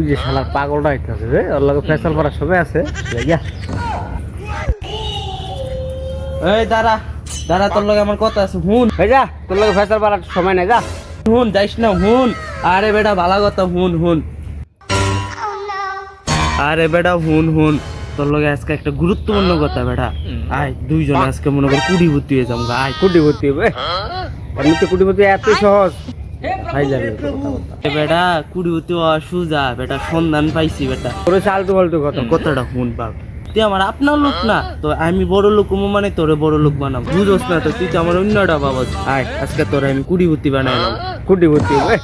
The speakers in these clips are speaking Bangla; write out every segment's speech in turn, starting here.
যে শালার পাগলটা হইতাছে রে, ওর লগে ফেসাল করার সময় আছে। ইয়া এই দাঁড়া দাঁড়া, তোর লগে আমার কথা আছে, হুন। এই যা, তোর লগে ফেসাল করার সময় নাই, যা। হুন যাইস না, হুন। আরে বেটা ভালো কথা, হুন হুন। আরে বেটা হুন হুন, তোর লগে আজকে একটা গুরুত্বপূর্ণ কথা বেটা। আয় দুইজন আজকে মনে কর কুড়ি ভর্তি হয়ে যাবো। আয় কুটি ভর্তি হবে, এমনিতে কুটি ভর্তি এত সহজ ভাই জানি কথা এ বেটা কুড়ি ভর্তি হওয়া সুজা বেটা, সন্ধান পাইছি বেটা। তোরে আলতু ফালতু কথা। কথাটা হুন বাপ, তুই আমার আপনার লোক না তো, আমি বড় লোক মানে তোরে বড় লোক বানাবো, বুঝোস না তো? তুই তো আমার অন্যটা বাবা। আয় আজকে তোরে আমি কুড়ি ভর্তি বানাইলাম। কুটি ভর্তি হবে,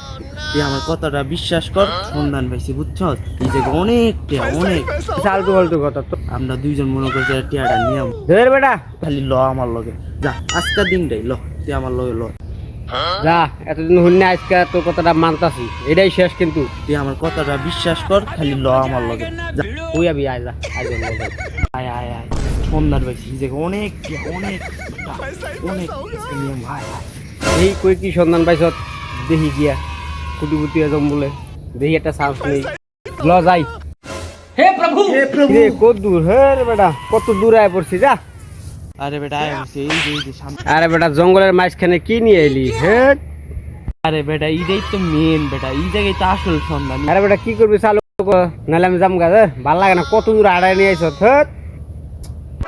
তুই আমার কথাটা বিশ্বাস কর, সন্ধান পাইছি বুঝছস? এই জায়গায় অনেক টিয়া, অনেক। আলতু ফালতু কথা তো। আমরা দুইজন মনে করছি টিয়াটা নিয়ম ধর বেটা, খালি ল আমার লগে, যা আজকের দিনটাই ল, তুই আমার লগে ল। যা, এতদিন শুনলে আজকে তোর কথাটা মানতাছি, এটাই শেষ কিন্তু। তুই আমার কথাটা বিশ্বাস কর, খালি ল আমার লগে, যা। তুই আবি, আয় যা, আয় যা, আয় যা। আয় আয় আয়, সন্ধান পাইছি এই জায়গায় অনেক টিয়া, অনেক অনেক আজকে নিয়ম। আয় আয়। এই কই কি সন্ধান পাইছ দেখি গিয়া, কুটি ভর্তি হয়ে যাম বলে দেখি একটা চান্স নেই। ল যাই। হে প্রভু রে, কত দূর হে রে বেটা, কত দূরে আয় পড়ছি, যা। আরে বেটা আয় বলছি, এই যে এই যে সামনে। আরে বেটা জঙ্গলের মাঝখানে কি নিয়ে এলি হে? আরে বেটা এইটাই তো মেন বেটা, এই জায়গায় তো আসল সন্ধান। আরে বেটা কি করবি, চালু কর, নাহলে আমি যাম গা। ভাল লাগে না, কত দূর আড়াই নিয়ে আইছ।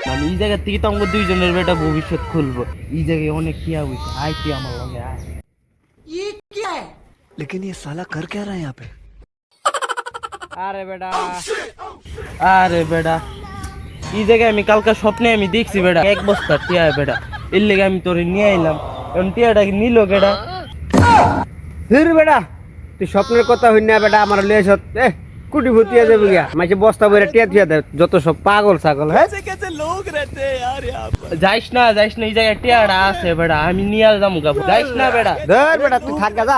মানে এই জায়গা থেকে তো আমাকে দুইজনের বেটা ভবিষ্যৎ খুলবো। এই জায়গায় অনেক টিয়া হইছে, আয় তুই আমার লগে আয়। लेकिन ये साला कर क्या रहा है यहाँ पे? আরে বেটা, আরে বেটা এই জায়গায় আমি কালকা স্বপ্নে আমি দেখছি বেটা, এক বস্তা টিয়া বেটা, এর লেগে আমি তোরে নিয়ে আইলাম। এখন টিয়াটা নিল বেটা। ধীর বেটা, তুই স্বপ্নের কথা হই না বেটা, আমার লিয়ে আইছ। কুটি ভর্তি হয়ে যাবে গিয়া, মাঝে বস্তা বইরা টিয়া থিয়া দে, যত সব পাগল ছাগল। হ্যাঁ যাইস না যাইস না, এই জায়গায় টিয়াটা আছে বেটা, আমি নিয়ে যাবো গা। যাইস না বেটা। ধর বেটা, তুই থাক গা, যা।